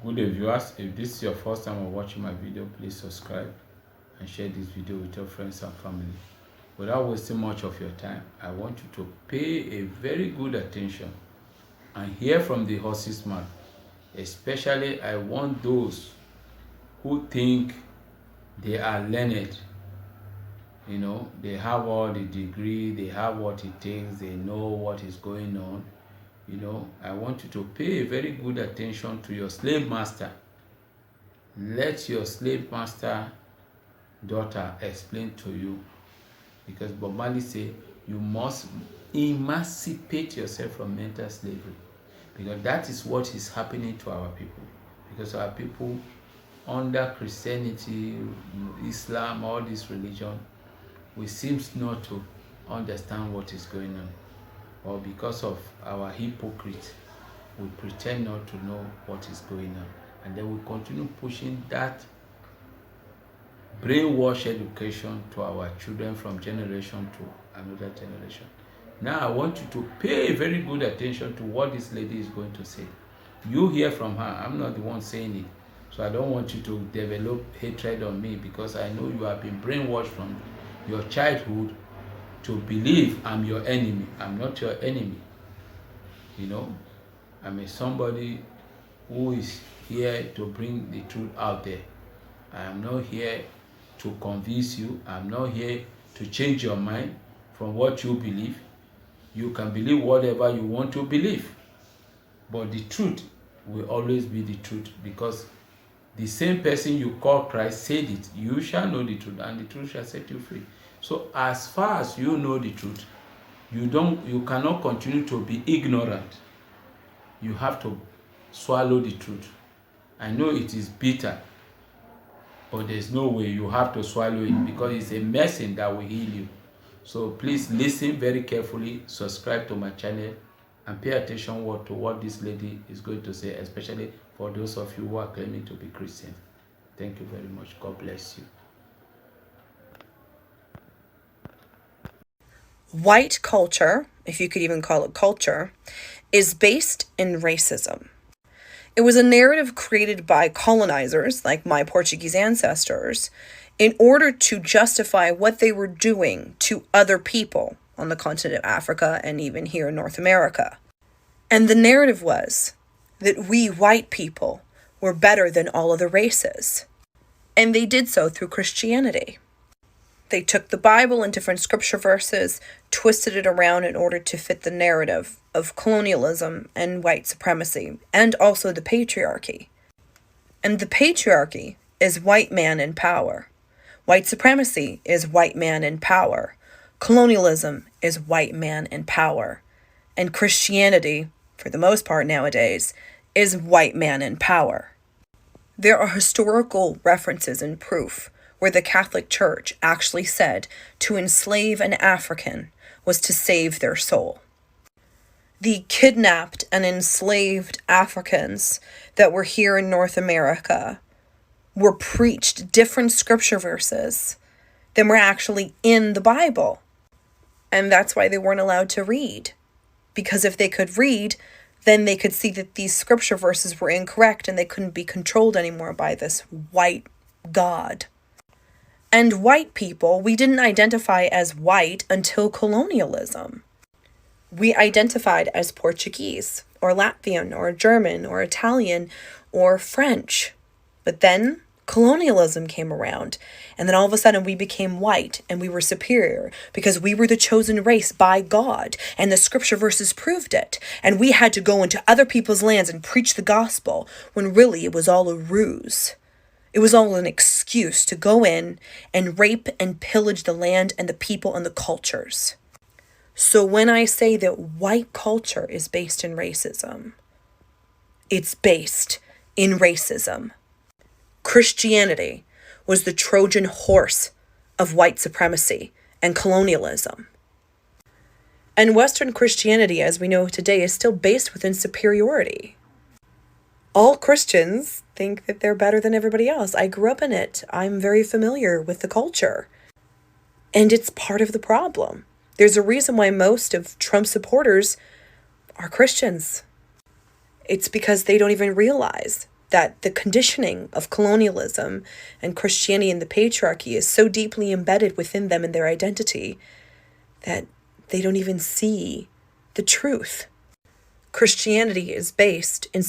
Good day, viewers. If this is your first time watching my video, please subscribe and share this video with your friends and family. Without wasting much of your time, I want you to pay a very good attention and hear from the horse's mouth. Especially, I want those who think they are learned. They have all the degree, they have what it takes, they know what is going on. I want you to pay a very good attention to your slave master. Let your slave master daughter explain to you, because Bob Marley say you must emancipate yourself from mental slavery, because that is what is happening to our people. Because our people under Christianity, Islam, all this religion, we seems not to understand what is going on, or because of our hypocrisy, we pretend not to know what is going on, and then we continue pushing that brainwash education to our children from generation to another generation. Now I want you to pay very good attention to what this lady is going to say. You hear from her. I'm not the one saying it, so I don't want you to develop hatred on me, because I know you have been brainwashed from your childhood to believe I'm your enemy. I'm not your enemy. I'm somebody who is here to bring the truth out there. I am not here to convince you. I'm not here to change your mind from what you believe. You can believe whatever you want to believe, but the truth will always be the truth, because the same person you call Christ said it. You shall know the truth, and the truth shall set you free. So as far as you know the truth, you cannot continue to be ignorant. You have to swallow the truth. I know it is bitter, but there's no way. You have to swallow it, because it's a medicine that will heal you. So please listen very carefully, subscribe to my channel, and pay attention to what this lady is going to say, especially for those of you who are claiming to be Christian. Thank you very much. God bless you. White culture, if you could even call it culture, is based in racism. It was a narrative created by colonizers, like my Portuguese ancestors, in order to justify what they were doing to other people on the continent of Africa and even here in North America. And the narrative was that we white people were better than all other races. And they did so through Christianity. They took the Bible and different scripture verses, twisted it around in order to fit the narrative of colonialism and white supremacy, and also the patriarchy. And the patriarchy is white man in power. White supremacy is white man in power. Colonialism is white man in power. And Christianity, for the most part nowadays, is white man in power. There are historical references and proof where the Catholic Church actually said to enslave an African was to save their soul. The kidnapped and enslaved Africans that were here in North America were preached different scripture verses than were actually in the Bible. And that's why they weren't allowed to read. Because if they could read, then they could see that these scripture verses were incorrect and they couldn't be controlled anymore by this white God. And white people, we didn't identify as white until colonialism. We identified as Portuguese, or Latvian, or German, or Italian, or French. But then colonialism came around, and then all of a sudden we became white, and we were superior, because we were the chosen race by God, and the scripture verses proved it. And we had to go into other people's lands and preach the gospel, when really it was all a ruse. It was all an excuse to go in and rape and pillage the land and the people and the cultures. So when I say that white culture is based in racism, it's based in racism. Christianity was the Trojan horse of white supremacy and colonialism. And Western Christianity, as we know today, is still based within superiority. All Christians think that they're better than everybody else. I grew up in it. I'm very familiar with the culture. And it's part of the problem. There's a reason why most of Trump supporters are Christians. It's because they don't even realize that the conditioning of colonialism and Christianity and the patriarchy is so deeply embedded within them and their identity that they don't even see the truth. Christianity is based in